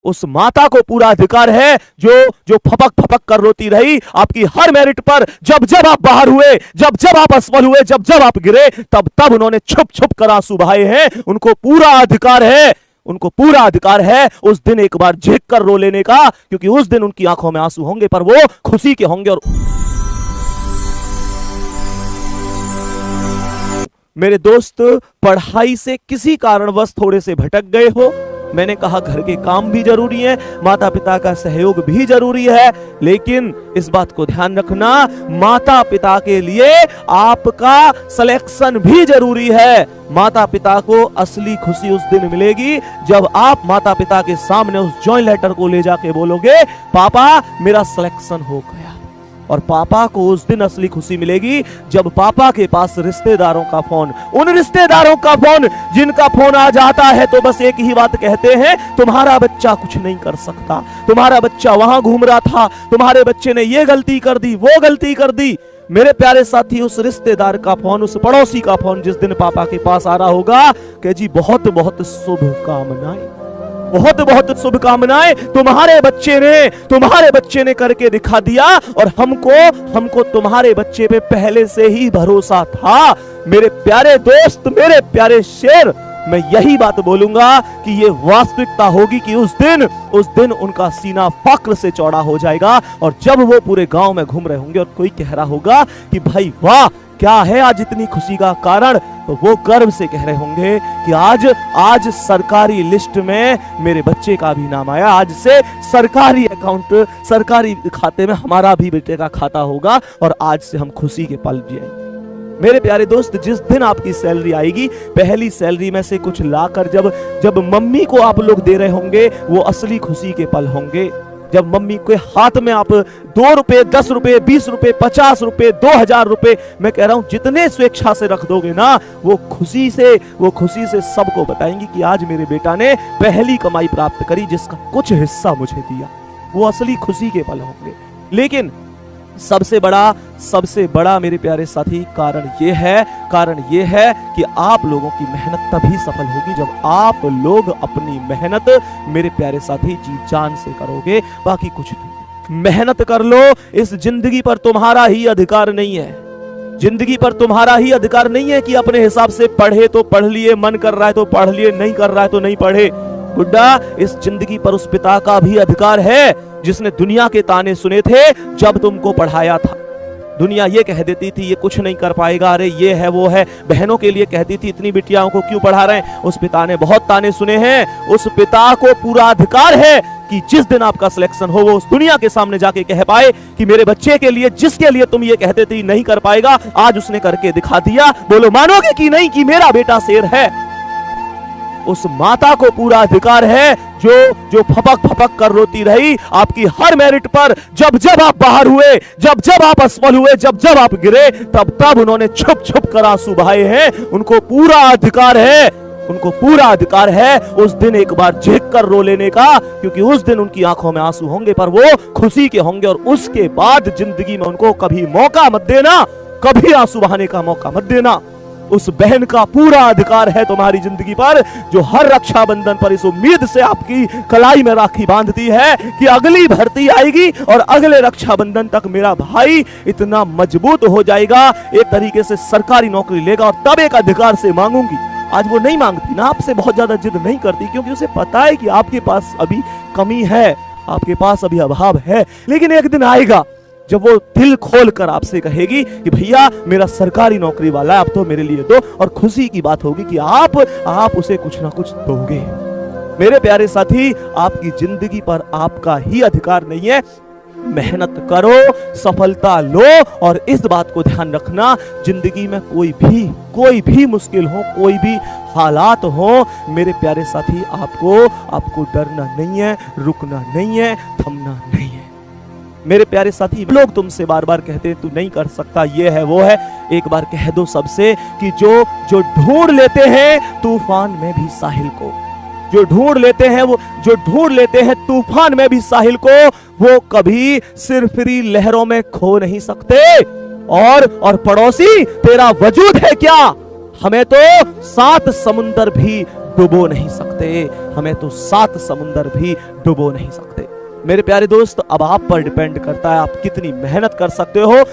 उस माता को पूरा अधिकार है जो फपक फपक कर रोती रही आपकी हर मेरिट पर। जब जब आप बाहर हुए, जब जब आप असफल हुए, जब जब आप गिरे, तब तब उन्होंने छुप छुप कर आंसू बहाए हैं। उनको पूरा अधिकार है, उनको पूरा अधिकार है उस दिन एक बार झिक कर रो लेने का, क्योंकि उस दिन उनकी आंखों में आंसू होंगे पर वो खुशी के होंगे। और मेरे दोस्त, पढ़ाई से किसी कारणवश थोड़े से भटक गए हो, मैंने कहा घर के काम भी जरूरी है, माता पिता का सहयोग भी जरूरी है, लेकिन इस बात को ध्यान रखना, माता पिता के लिए आपका सिलेक्शन भी जरूरी है। माता पिता को असली खुशी उस दिन मिलेगी जब आप माता पिता के सामने उस जॉइंट लेटर को ले जाके बोलोगे, पापा मेरा सिलेक्शन हो गया। और पापा को उस दिन असली खुशी मिलेगी जब पापा के पास रिश्तेदारों का फोन, उन रिश्तेदारों का फोन जिनका फोन आ जाता है तो बस एक ही बात कहते हैं, तुम्हारा बच्चा कुछ नहीं कर सकता, तुम्हारा बच्चा वहां घूम रहा था, तुम्हारे बच्चे ने ये गलती कर दी, वो गलती कर दी। मेरे प्यारे साथी, उस रिश्तेदार का फोन, उस पड़ोसी का फोन जिस दिन पापा के पास आ रहा होगा कि जी बहुत बहुत शुभकामनाएं, बहुत बहुत शुभकामनाएं, तुम्हारे बच्चे ने करके दिखा दिया और हमको तुम्हारे बच्चे पे पहले से ही भरोसा था। मेरे प्यारे दोस्त, मेरे प्यारे शेर, मैं यही बात बोलूंगा कि ये वास्तविकता होगी कि उस दिन उनका सीना फक्र से चौड़ा हो जाएगा। और जब वो पूरे गांव में घूम रहे होंगे और कोई कह रहा होगा कि भाई वाह, क्या है आज इतनी खुशी का कारण, तो वो गर्व से कह रहे होंगे कि आज सरकारी लिस्ट में मेरे बच्चे का भी नाम आया, आज से सरकारी अकाउंट, सरकारी खाते में हमारा भी बेटे का खाता होगा और आज से हम खुशी के पल जिएंगे। मेरे प्यारे दोस्त, जिस दिन आपकी सैलरी आएगी, पहली सैलरी में से कुछ लाकर जब मम्मी को आप लोग दे रहे होंगे, वो असली खुशी के पल होंगे। जब मम्मी के हाथ में आप 2 रुपए, 10 रुपए, 20 रुपए, 50 रुपए, 2000 रुपए, मैं कह रहा हूं जितने स्वेच्छा से रख दोगे ना, वो खुशी से सबको बताएंगी कि आज मेरे बेटा ने पहली कमाई प्राप्त करी जिसका कुछ हिस्सा मुझे दिया। वो असली खुशी के पल होंगे। लेकिन सबसे बड़ा मेरे प्यारे साथी कारण ये है कि आप लोगों की मेहनत तभी सफल होगी जब आप लोग अपनी मेहनत, मेरे प्यारे साथी, जी जान से करोगे, बाकी कुछ नहीं। मेहनत कर लो, इस जिंदगी पर तुम्हारा ही अधिकार नहीं है। जिंदगी पर तुम्हारा ही अधिकार नहीं है कि अपने हिसाब से पढ़े तो पढ़ लिए, मन कर रहा है तो पढ़ लिए, नहीं कर रहा है तो नहीं पढ़े। बुड्ढा, इस जिंदगी पर उस पिता का भी अधिकार है जिसने दुनिया के ताने सुने थे जब तुमको पढ़ाया था। दुनिया ये कह देती थी ये कुछ नहीं कर पाएगा, अरे ये है वो है, बहनों के लिए कहती थी इतनी बिटियाओं को क्यों पढ़ा रहे हैं। उस पिता ने बहुत ताने सुने हैं। उस पिता को पूरा अधिकार है कि जिस दिन आपका सिलेक्शन हो, वो उस दुनिया के सामने जाके कह पाए कि मेरे बच्चे के लिए, जिसके लिए तुम ये कहते थे नहीं कर पाएगा, आज उसने करके दिखा दिया। बोलो मानोगे कि नहीं कि मेरा बेटा शेर है। उस माता को पूरा अधिकार है जो फपक फपक कर रोती रही आपकी हर मेरिट पर। जब जब आप बाहर हुए, जब जब आप असफल हुए, जब जब आप गिरे, तब तब उन्होंने छुप छुप कर आंसू बहाए हैं। उनको पूरा अधिकार है उस दिन एक बार झिक कर रो लेने का, क्योंकि उस दिन उनकी आंखों में आंसू होंगे पर वो खुशी के होंगे। और उसके बाद जिंदगी में उनको कभी मौका मत देना, कभी आंसू बहाने का मौका मत देना। उस बहन का पूरा अधिकार है तुम्हारी जिंदगी पर, जो हर रक्षाबंधन पर इस उम्मीद से आपकी कलाई में राखी बांधती है कि अगली भर्ती आएगी और अगले रक्षाबंधन तक मेरा भाई इतना मजबूत हो जाएगा, एक तरीके से सरकारी नौकरी लेगा और तब एक अधिकार से मांगूंगी। आज वो नहीं मांगती ना, आपसे बहुत ज्यादा जिद नहीं करती, क्योंकि उसे पता है कि आपके पास अभी कमी है, आपके पास अभी अभाव है। लेकिन एक दिन आएगा जब वो दिल खोल कर आपसे कहेगी कि भैया मेरा सरकारी नौकरी वाला है, अब तो मेरे लिए दो। और खुशी की बात होगी कि आप उसे कुछ ना कुछ दोगे। मेरे प्यारे साथी, आपकी जिंदगी पर आपका ही अधिकार नहीं है। मेहनत करो, सफलता लो, और इस बात को ध्यान रखना, जिंदगी में कोई भी मुश्किल हो, कोई भी हालात हो, मेरे प्यारे साथी, आपको डरना नहीं है, रुकना नहीं है, थमना नहीं है। मेरे प्यारे साथी, लोग तुमसे बार बार कहते हैं तू नहीं कर सकता, ये है वो है। एक बार कह दो सबसे कि जो ढूंढ लेते हैं तूफान में भी साहिल को, जो ढूंढ लेते हैं तूफान में भी साहिल को, वो कभी सिरफिरी लहरों में खो नहीं सकते। और पड़ोसी, तेरा वजूद है क्या? हमें तो 7 समुंदर भी डुबो नहीं सकते, हमें तो 7 समुंदर भी डुबो नहीं सकते। मेरे प्यारे दोस्त, अब आप पर डिपेंड करता है आप कितनी मेहनत कर सकते हो।